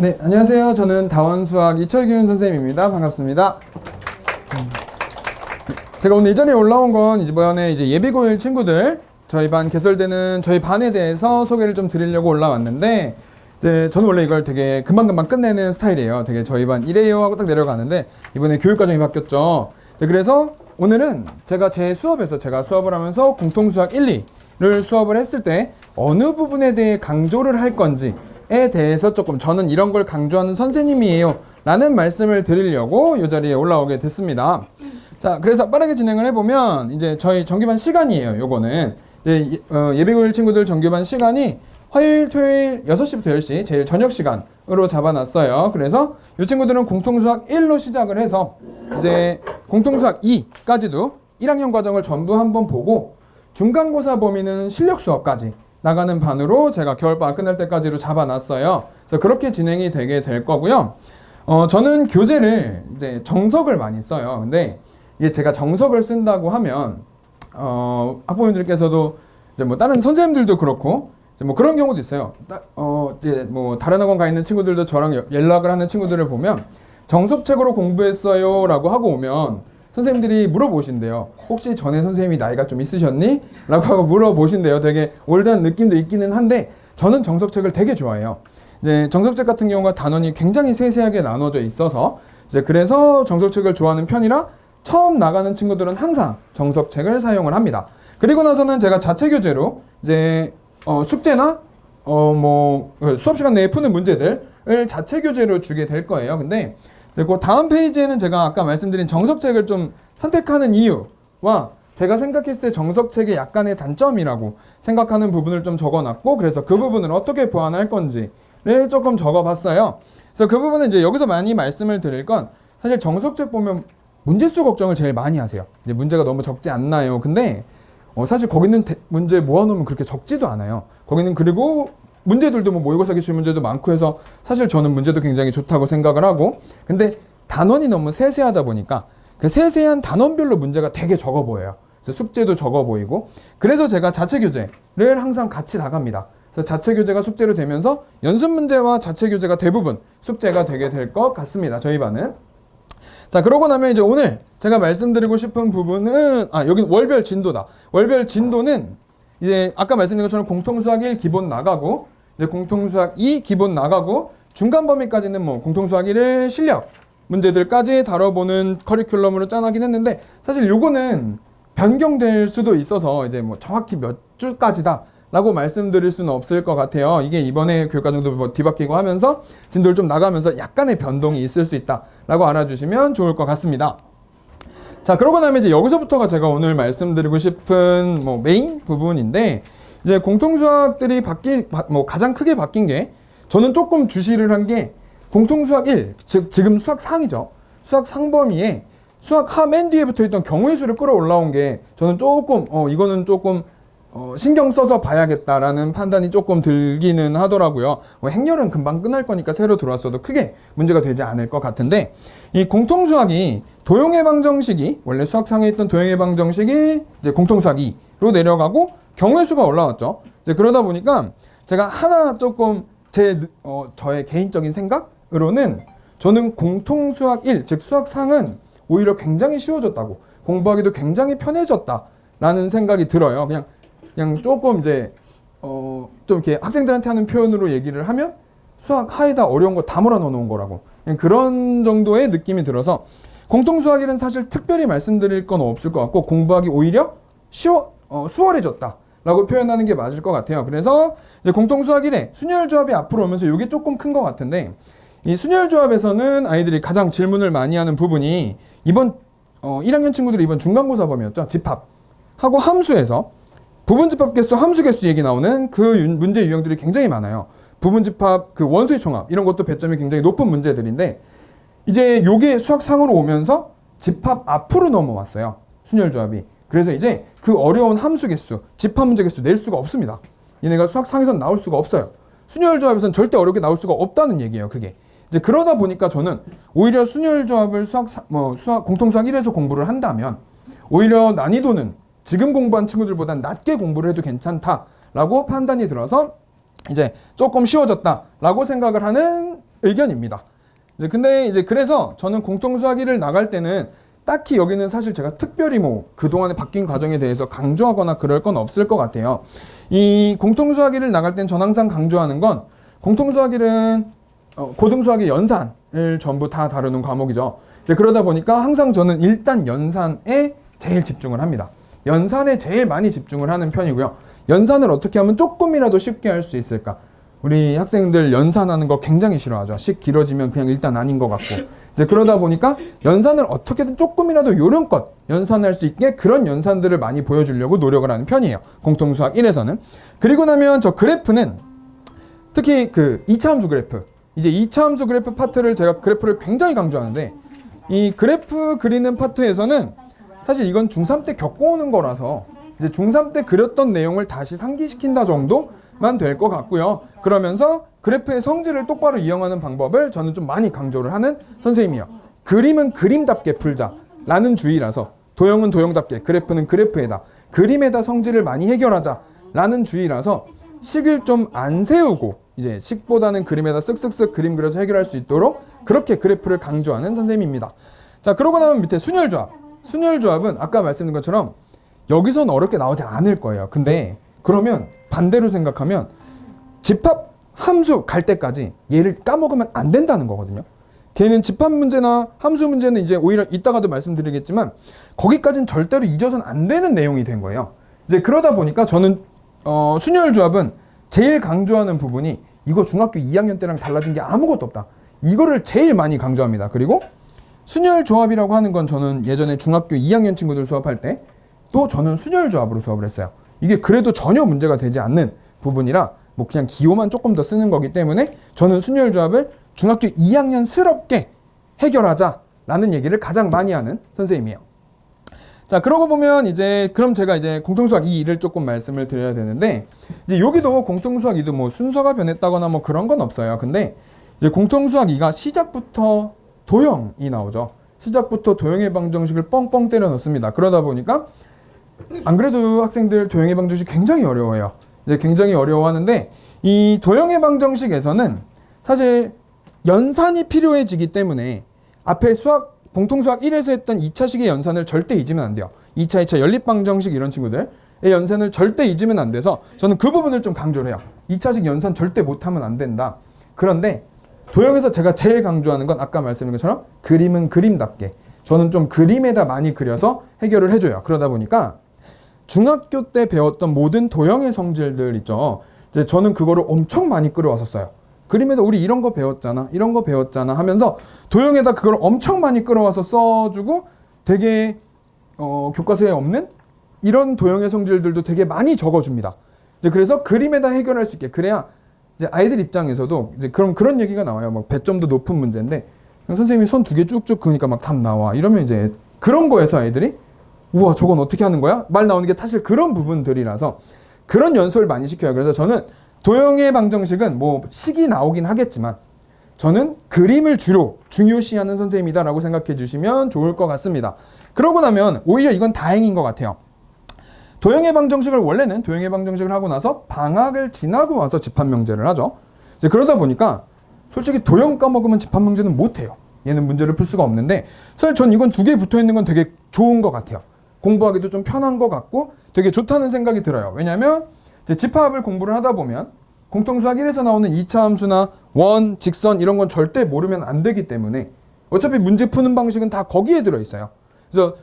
네, 안녕하세요. 저는 다원수학 이철균 선생님입니다. 반갑습니다. 제가 오늘 이 자리에 올라온 건 이번에 이제 예비고1 친구들 저희 반 개설되는 저희 반에 대해서 소개를 좀 드리려고 올라왔는데, 이제 저는 원래 이걸 되게 금방금방 끝내는 스타일이에요. 되게 저희 반 이래요 하고 딱 내려가는데 이번에 교육과정이 바뀌었죠. 그래서 오늘은 제가 제 수업에서 제가 수업을 하면서 공통수학 1, 2를 수업을 했을 때 어느 부분에 대해 강조를 할 건지에 대해서 조금 저는 이런 걸 강조하는 선생님이에요 라는 말씀을 드리려고 이 자리에 올라오게 됐습니다. 자, 그래서 빠르게 진행을 해보면 이제 저희 정규반 시간이에요. 요거는 이제 예비고1 친구들 정규반 시간이 화요일, 토요일 6시부터 10시 제일 저녁 시간으로 잡아놨어요. 그래서 이 친구들은 공통수학 1로 시작을 해서 이제 공통수학 2까지도 1학년 과정을 전부 한번 보고 중간고사 범위는 실력 수업까지 나가는 반으로 제가 겨울방학 끝날 때까지로 잡아놨어요. 그래서 그렇게 진행이 되게 될 거고요. 저는 교재를 이제 정석을 많이 써요. 근데 이게 제가 정석을 쓴다고 하면 학부모님들께서도 이제 뭐 다른 선생님들도 그렇고 이제 뭐 그런 경우도 있어요. 이제 뭐 다른 학원 가 있는 친구들도 저랑 연락을 하는 친구들을 보면 정석책으로 공부했어요 라고 하고 오면 선생님들이 물어보신대요. 혹시 전에 선생님이 나이가 좀 있으셨니? 라고 하고 물어보신대요. 되게 올드한 느낌도 있기는 한데 저는 정석책을 되게 좋아해요. 이제 정석책 같은 경우가 단원이 굉장히 세세하게 나눠져 있어서 이제 그래서 정석책을 좋아하는 편이라 처음 나가는 친구들은 항상 정석책을 사용을 합니다. 그리고 나서는 제가 자체 교재로 이제 숙제나 뭐 수업 시간 내에 푸는 문제들을 자체 교재로 주게 될 거예요. 근데 이제 그 다음 페이지에는 제가 아까 말씀드린 정석책을 좀 선택하는 이유와 제가 생각했을 때 정석책의 약간의 단점이라고 생각하는 부분을 좀 적어놨고, 그래서 그 부분을 어떻게 보완할 건지를 조금 적어봤어요. 그래서 그 부분은 이제 여기서 많이 말씀을 드릴 건, 사실 정석책 보면 문제수 걱정을 제일 많이 하세요. 이제 문제가 너무 적지 않나요? 근데 사실 거기는 문제 모아놓으면 그렇게 적지도 않아요. 거기는 그리고 문제들도 뭐 모의고사 기출 문제도 많고 해서 사실 저는 문제도 굉장히 좋다고 생각을 하고, 근데 단원이 너무 세세하다 보니까 그 세세한 단원별로 문제가 되게 적어 보여요. 그래서 숙제도 적어 보이고, 그래서 제가 자체 교재를 항상 같이 나갑니다. 그래서 자체 교재가 숙제로 되면서 연습 문제와 자체 교재가 대부분 숙제가 되게 될 것 같습니다. 저희 반은. 자, 그러고 나면 이제 오늘 제가 말씀드리고 싶은 부분은 여기 월별 진도다. 월별 진도는 이제 아까 말씀드린 것처럼 공통수학 1 기본 나가고 이제 공통수학 2 기본 나가고 중간 범위까지는 뭐 공통수학 1을 실력 문제들까지 다뤄보는 커리큘럼으로 짜나긴 했는데, 사실 요거는 변경될 수도 있어서 이제 뭐 정확히 몇 주까지다 라고 말씀드릴 수는 없을 것 같아요. 이게 이번에 교육과정도 뭐 뒤바뀌고 하면서 진도를 좀 나가면서 약간의 변동이 있을 수 있다 라고 알아주시면 좋을 것 같습니다. 자, 그러고 나면 이제 여기서부터가 제가 오늘 말씀드리고 싶은 뭐 메인 부분인데, 이제 공통수학들이 가장 크게 바뀐 게, 저는 조금 주시를 한 게 공통수학 1, 즉 지금 수학 상이죠. 수학 상범위에 수학 하 맨 뒤에 붙어 있던 경우의 수를 끌어올라온 게 저는 조금 이거는 조금 신경 써서 봐야겠다라는 판단이 조금 들기는 하더라고요. 행렬은 금방 끝날 거니까 새로 들어왔어도 크게 문제가 되지 않을 것 같은데, 이 공통수학이 도형해방정식이 원래 수학상에 있던 도형해방정식이 이제 공통수학 2로 내려가고 경우의 수가 올라왔죠. 이제 그러다 보니까 제가 하나 조금 저의 개인적인 생각으로는 저는 공통수학 1, 즉 수학상은 오히려 굉장히 쉬워졌다고, 공부하기도 굉장히 편해졌다라는 생각이 들어요. 그냥 조금 이제 좀 이렇게 학생들한테 하는 표현으로 얘기를 하면 수학 하에다 어려운 거 다 몰아넣어 놓은 거라고, 그냥 그런 정도의 느낌이 들어서 공통수학 1은 사실 특별히 말씀드릴 건 없을 것 같고, 공부하기 오히려 수월해졌다 라고 표현하는 게 맞을 것 같아요. 그래서 이제 공통수학 1에 순열조합이 앞으로 오면서 이게 조금 큰 것 같은데, 이 순열조합에서는 아이들이 가장 질문을 많이 하는 부분이 이번 1학년 친구들이 이번 중간고사 범위였죠. 집합하고 함수에서 부분집합 개수, 함수 개수 얘기 나오는 그 문제 유형들이 굉장히 많아요. 부분집합, 그 원수의 총합 이런 것도 배점이 굉장히 높은 문제들인데, 이제 요게 수학상으로 오면서 집합 앞으로 넘어왔어요. 순열조합이. 그래서 이제 그 어려운 함수 개수, 집합 문제 개수 낼 수가 없습니다. 얘네가 수학상에선 나올 수가 없어요. 순열조합에서는 절대 어렵게 나올 수가 없다는 얘기예요. 그게. 이제 그러다 보니까 저는 오히려 순열조합을 공통수학 1에서 공부를 한다면 오히려 난이도는 지금 공부한 친구들보단 낮게 공부를 해도 괜찮다라고 판단이 들어서 이제 조금 쉬워졌다라고 생각을 하는 의견입니다. 근데 이제 그래서 저는 공통수학 1을 나갈 때는 딱히 여기는 사실 제가 특별히 뭐 그동안에 바뀐 과정에 대해서 강조하거나 그럴 건 없을 것 같아요. 이 공통수학 1을 나갈 땐 전 항상 강조하는 건 공통수학 1은 고등수학의 연산을 전부 다 다루는 과목이죠. 이제 그러다 보니까 항상 저는 일단 연산에 제일 집중을 합니다. 연산에 제일 많이 집중을 하는 편이고요. 연산을 어떻게 하면 조금이라도 쉽게 할 수 있을까? 우리 학생들 연산하는 거 굉장히 싫어하죠. 식 길어지면 그냥 일단 아닌 것 같고. 이제 그러다 보니까 연산을 어떻게든 조금이라도 요령껏 연산할 수 있게 그런 연산들을 많이 보여주려고 노력을 하는 편이에요. 공통수학 1에서는. 그리고 나면 저 그래프는 특히 그 2차 함수 그래프. 이제 2차 함수 그래프 파트를 제가 그래프를 굉장히 강조하는데 이 그래프 그리는 파트에서는 사실 이건 중3 때 겪어오는 거라서 이제 중3 때 그렸던 내용을 다시 상기시킨다 정도만 될 것 같고요. 그러면서 그래프의 성질을 똑바로 이용하는 방법을 저는 좀 많이 강조를 하는 선생님이에요. 그림은 그림답게 풀자 라는 주의라서 도형은 도형답게 그래프는 그래프에다 그림에다 성질을 많이 해결하자 라는 주의라서 식을 좀 안 세우고 이제 식보다는 그림에다 쓱쓱쓱 그림 그려서 해결할 수 있도록 그렇게 그래프를 강조하는 선생님입니다. 자, 그러고 나면 밑에 순열조합. 순열조합은 아까 말씀드린 것처럼 여기서는 어렵게 나오지 않을 거예요. 근데 그러면 반대로 생각하면 집합 함수 갈 때까지 얘를 까먹으면 안 된다는 거거든요. 걔는 집합 문제나 함수 문제는 이제 오히려 이따가도 말씀드리겠지만 거기까지는 절대로 잊어서는 안 되는 내용이 된 거예요. 이제 그러다 보니까 저는 순열조합은 제일 강조하는 부분이 이거 중학교 2학년 때랑 달라진 게 아무것도 없다. 이거를 제일 많이 강조합니다. 그리고 순열조합이라고 하는 건 저는 예전에 중학교 2학년 친구들 수업할 때 또 저는 순열조합으로 수업을 했어요. 이게 그래도 전혀 문제가 되지 않는 부분이라 뭐 그냥 기호만 조금 더 쓰는 거기 때문에 저는 순열조합을 중학교 2학년스럽게 해결하자라는 얘기를 가장 많이 하는 선생님이에요. 자, 그러고 보면 이제 그럼 제가 이제 공통수학 2를 조금 말씀을 드려야 되는데 이제 여기도 공통수학 2도 뭐 순서가 변했다거나 뭐 그런 건 없어요. 근데 이제 공통수학 2가 시작부터 도형이 나오죠. 시작부터 도형의 방정식을 뻥뻥 때려 넣습니다. 그러다 보니까 안 그래도 학생들 도형의 방정식 굉장히 어려워해요. 이제 굉장히 어려워하는데 이 도형의 방정식에서는 사실 연산이 필요해지기 때문에 앞에 공통수학 1에서 했던 2차식의 연산을 절대 잊으면 안 돼요. 2차, 2차 연립방정식 이런 친구들의 연산을 절대 잊으면 안 돼서 저는 그 부분을 좀 강조를 해요. 2차식 연산 절대 못하면 안 된다. 그런데 도형에서 제가 제일 강조하는 건 아까 말씀드린 것처럼 그림은 그림답게 저는 좀 그림에다 많이 그려서 해결을 해줘요. 그러다 보니까 중학교 때 배웠던 모든 도형의 성질들 있죠. 이제 저는 그거를 엄청 많이 끌어왔었어요. 그림에다 우리 이런 거 배웠잖아, 이런 거 배웠잖아 하면서 도형에다 그걸 엄청 많이 끌어와서 써주고 되게 교과서에 없는 이런 도형의 성질들도 되게 많이 적어줍니다. 이제 그래서 그림에다 해결할 수 있게 그래야 이제 아이들 입장에서도 이제 그런 얘기가 나와요. 막 배점도 높은 문제인데 선생님이 손 2개 쭉쭉 그으니까 막 답 나와. 이러면 이제 그런 거에서 아이들이 우와 저건 어떻게 하는 거야? 말 나오는 게 사실 그런 부분들이라서 그런 연습을 많이 시켜요. 그래서 저는 도형의 방정식은 뭐 식이 나오긴 하겠지만 저는 그림을 주로 중요시하는 선생님이다라고 생각해 주시면 좋을 것 같습니다. 그러고 나면 오히려 이건 다행인 것 같아요. 도형의 방정식을 원래는 도형의 방정식을 하고 나서 방학을 지나고 와서 집합명제를 하죠. 이제 그러다 보니까 솔직히 도형 까먹으면 집합명제는 못해요. 얘는 문제를 풀 수가 없는데 사실 전 이건 2개 붙어있는 건 되게 좋은 것 같아요. 공부하기도 좀 편한 것 같고 되게 좋다는 생각이 들어요. 왜냐하면 이제 집합을 공부를 하다 보면 공통수학 1에서 나오는 2차 함수나 원, 직선 이런 건 절대 모르면 안 되기 때문에 어차피 문제 푸는 방식은 다 거기에 들어있어요. 그래서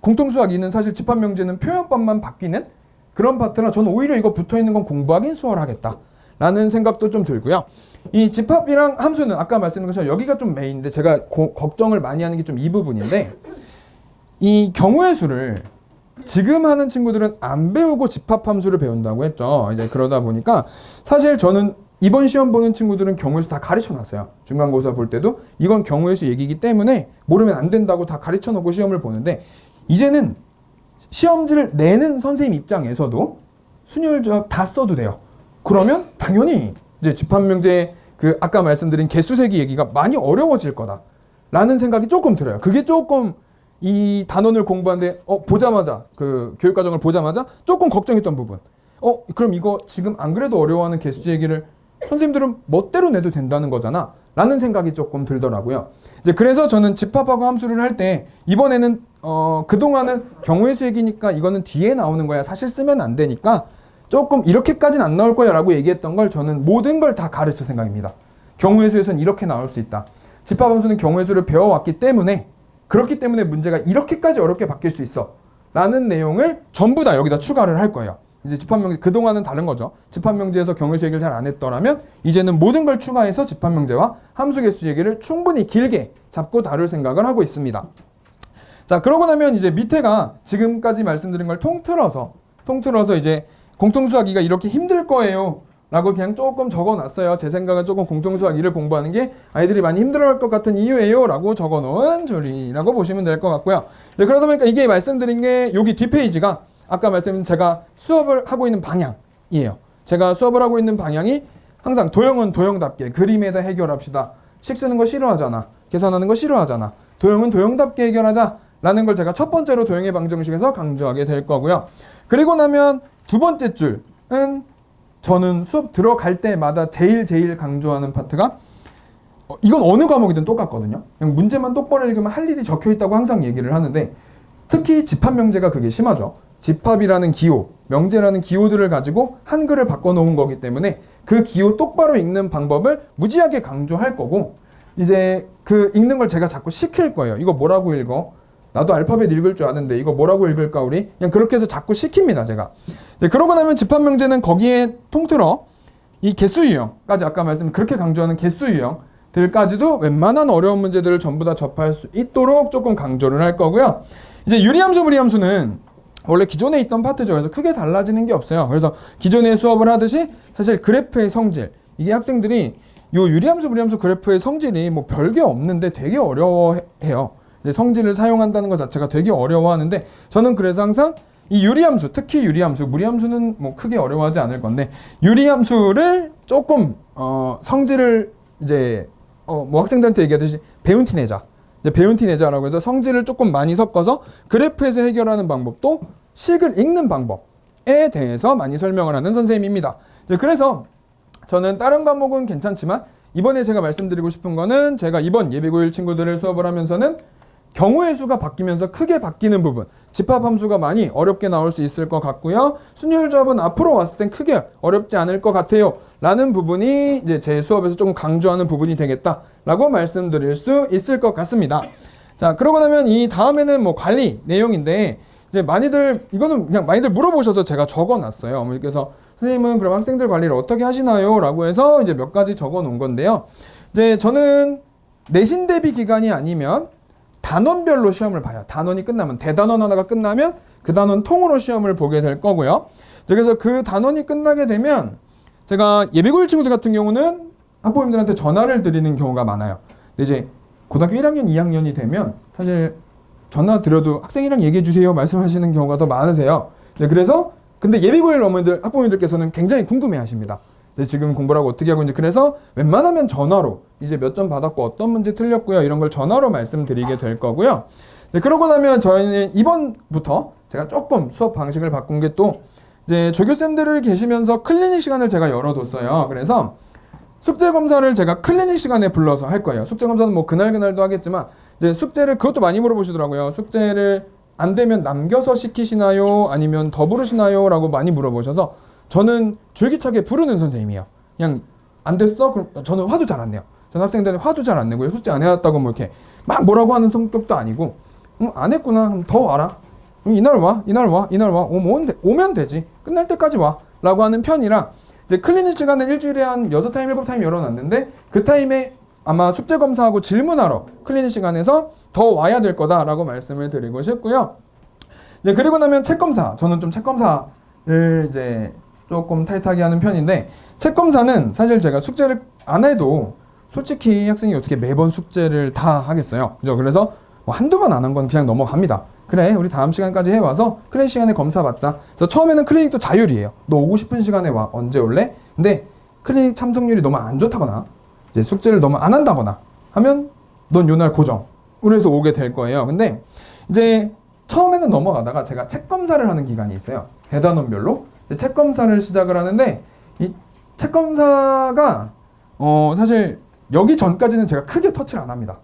공통수학 2는 사실 집합명제는 표현법만 바뀌는 그런 파트라 저는 오히려 이거 붙어있는 건 공부하긴 수월하겠다 라는 생각도 좀 들고요. 이 집합이랑 함수는 아까 말씀드린 것처럼 여기가 좀 메인인데 제가 걱정을 많이 하는 게 좀 이 부분인데 이 경우의 수를 지금 하는 친구들은 안 배우고 집합함수를 배운다고 했죠. 이제 그러다 보니까 사실 저는 이번 시험 보는 친구들은 경우의 수 다 가르쳐 놨어요. 중간고사 볼 때도 이건 경우의 수 얘기이기 때문에 모르면 안 된다고 다 가르쳐 놓고 시험을 보는데 이제는 시험지를 내는 선생님 입장에서도 순열조합 다 써도 돼요. 그러면 당연히 이제 집합명제 그 아까 말씀드린 개수세기 얘기가 많이 어려워질 거다라는 생각이 조금 들어요. 그게 조금 이 단원을 공부하는데 보자마자 그 교육과정을 보자마자 조금 걱정했던 부분. 그럼 이거 지금 안 그래도 어려워하는 개수 얘기를 선생님들은 멋대로 내도 된다는 거잖아 라는 생각이 조금 들더라고요. 이제 그래서 저는 집합하고 함수를 할 때 이번에는 그동안은 경우의 수 얘기니까 이거는 뒤에 나오는 거야, 사실 쓰면 안 되니까 조금 이렇게까지는 안 나올 거야 라고 얘기했던 걸 저는 모든 걸 다 가르칠 생각입니다. 경우의 수에서는 이렇게 나올 수 있다. 집합함수는 경우의 수를 배워왔기 때문에, 그렇기 때문에 문제가 이렇게까지 어렵게 바뀔 수 있어 라는 내용을 전부 다 여기다 추가를 할 거예요. 이제 집합명제, 그동안은 다른 거죠. 집합명제에서 경우의 수 얘기를 잘 안 했더라면 이제는 모든 걸 추가해서 집합명제와 함수개수 얘기를 충분히 길게 잡고 다룰 생각을 하고 있습니다. 자, 그러고 나면 이제 밑에가 지금까지 말씀드린 걸 통틀어서 이제 공통수학이가 이렇게 힘들 거예요 라고 그냥 조금 적어놨어요. 제 생각은 조금 공통수학 2를 공부하는 게 아이들이 많이 힘들어할 것 같은 이유예요 라고 적어놓은 줄이라고 보시면 될 것 같고요. 네, 그러다 보니까 이게 말씀드린 게 여기 뒷페이지가 아까 말씀드린 제가 수업을 하고 있는 방향이에요. 제가 수업을 하고 있는 방향이 항상 도형은 도형답게 그림에다 해결합시다. 식 쓰는 거 싫어하잖아. 계산하는 거 싫어하잖아. 도형은 도형답게 해결하자 라는 걸 제가 첫 번째로 도형의 방정식에서 강조하게 될 거고요. 그리고 나면 두 번째 줄은 저는 수업 들어갈 때마다 제일 강조하는 파트가 이건 어느 과목이든 똑같거든요. 그냥 문제만 똑바로 읽으면 할 일이 적혀 있다고 항상 얘기를 하는데 특히 집합명제가 그게 심하죠. 집합이라는 기호, 명제라는 기호들을 가지고 한글을 바꿔놓은 거기 때문에 그 기호 똑바로 읽는 방법을 무지하게 강조할 거고 이제 그 읽는 걸 제가 자꾸 시킬 거예요. 이거 뭐라고 읽어? 나도 알파벳 읽을 줄 아는데 이거 뭐라고 읽을까 우리? 그냥 그렇게 해서 자꾸 시킵니다 제가. 이제 그러고 나면 집합명제는 거기에 통틀어 이 개수 유형까지 아까 말씀 그렇게 강조하는 개수 유형들까지도 웬만한 어려운 문제들을 전부 다 접할 수 있도록 조금 강조를 할 거고요. 이제 유리함수 무리함수는 원래 기존에 있던 파트죠. 그래서 크게 달라지는 게 없어요. 그래서 기존에 수업을 하듯이 사실 그래프의 성질 이게 학생들이 요 유리함수 무리함수 그래프의 성질이 뭐 별게 없는데 되게 어려워해요. 이제 성질을 사용한다는 것 자체가 되게 어려워하는데 저는 그래서 항상 이 유리함수, 특히 유리함수, 무리함수는 뭐 크게 어려워하지 않을 건데 유리함수를 조금 성질을 이제 뭐 학생들한테 얘기하듯이 배운 티 내자. 이제 배운 티 내자라고 해서 성질을 조금 많이 섞어서 그래프에서 해결하는 방법도 식을 읽는 방법에 대해서 많이 설명을 하는 선생님입니다. 이제 그래서 저는 다른 과목은 괜찮지만 이번에 제가 말씀드리고 싶은 거는 제가 이번 예비고일 친구들을 수업을 하면서는 경우의 수가 바뀌면서 크게 바뀌는 부분, 집합함수가 많이 어렵게 나올 수 있을 것 같고요. 순열 조합은 앞으로 왔을 땐 크게 어렵지 않을 것 같아요 라는 부분이 이제 제 수업에서 조금 강조하는 부분이 되겠다라고 말씀드릴 수 있을 것 같습니다. 자, 그러고 나면 이 다음에는 뭐 관리 내용인데 이제 많이들 이거는 그냥 많이들 물어보셔서 제가 적어놨어요. 어머니께서 선생님은 그럼 학생들 관리를 어떻게 하시나요? 라고 해서 이제 몇 가지 적어놓은 건데요. 이제 저는 내신 대비 기간이 아니면 단원별로 시험을 봐요. 단원이 끝나면 대단원 하나가 끝나면 그 단원 통으로 시험을 보게 될 거고요. 그래서 그 단원이 끝나게 되면 제가 예비고일 친구들 같은 경우는 학부모님들한테 전화를 드리는 경우가 많아요. 근데 이제 고등학교 1학년, 2학년이 되면 사실 전화 드려도 학생이랑 얘기해 주세요 말씀하시는 경우가 더 많으세요. 그래서 근데 예비고일 어머니들, 학부모님들께서는 굉장히 궁금해 하십니다. 지금 공부를 하고 어떻게 하고 있는지. 그래서 웬만하면 전화로 이제 몇 점 받았고 어떤 문제 틀렸고요 이런 걸 전화로 말씀드리게 될 거고요. 그러고 나면 저희는 이번부터 제가 조금 수업 방식을 바꾼 게 또 이제 조교쌤들을 계시면서 클리닉 시간을 제가 열어뒀어요. 그래서 숙제 검사를 제가 클리닉 시간에 불러서 할 거예요. 숙제 검사는 뭐 그날도 하겠지만 이제 숙제를 그것도 많이 물어보시더라고요. 숙제를 안 되면 남겨서 시키시나요? 아니면 더 부르시나요? 라고 많이 물어보셔서 저는 줄기차게 부르는 선생님이에요. 그냥 안 됐어? 그럼 저는 화도 잘 안 내요. 저는 학생들은 화도 잘 안 내고요. 숙제 안 해왔다고 뭐 이렇게 막 뭐라고 하는 성격도 아니고 안 했구나. 그럼 더 와라. 이날 와. 오면 되지. 끝날 때까지 와. 라고 하는 편이라 이제 클리닉 시간을 일주일에 한 6타임, 7타임 열어놨는데 그 타임에 아마 숙제 검사하고 질문하러 클리닉 시간에서 더 와야 될 거다라고 말씀을 드리고 싶고요. 이제 그리고 나면 책 검사. 저는 좀 책 검사를 이제 조금 타이트하게 하는 편인데 책 검사는 사실 제가 숙제를 안 해도 솔직히 학생이 어떻게 매번 숙제를 다 하겠어요. 그죠? 그래서 뭐 한두 번 안 한 건 그냥 넘어갑니다. 그래, 우리 다음 시간까지 해와서 클리닉 시간에 검사 받자. 그래서 처음에는 클리닉도 자율이에요. 너 오고 싶은 시간에 와. 언제 올래? 근데 클리닉 참석률이 너무 안 좋다거나 이제 숙제를 너무 안 한다거나 하면 넌 요날 고정으로 해서 오게 될 거예요. 근데 이제 처음에는 넘어가다가 제가 책 검사를 하는 기간이 있어요. 대단원별로 책 검사를 시작을 하는데 이 책 검사가 사실 여기 전까지는 제가 크게 터치를 안 합니다.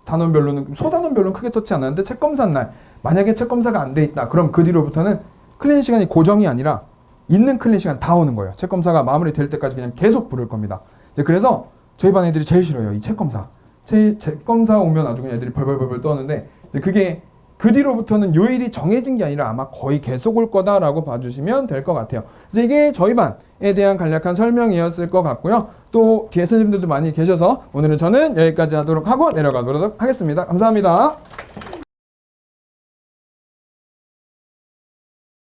단원별로는 소단원별로는 크게 터치 안 하는데 책 검사 날 만약에 책 검사가 안 돼 있다. 그럼 그 뒤로부터는 클린 시간이 고정이 아니라 있는 클린 시간 다 오는 거예요. 책 검사가 마무리 될 때까지 그냥 계속 부를 겁니다. 이제 그래서 저희 반 애들이 제일 싫어요. 이 책 검사. 책 검사 오면 아주 그냥 애들이 벌벌벌 떠는데 그게 그 뒤로부터는 요일이 정해진 게 아니라 아마 거의 계속 올 거다라고 봐주시면 될 것 같아요. 그래서 이게 저희 반에 대한 간략한 설명이었을 것 같고요. 또 뒤에 선생님들도 많이 계셔서 오늘은 저는 여기까지 하도록 하고 내려가도록 하겠습니다. 감사합니다.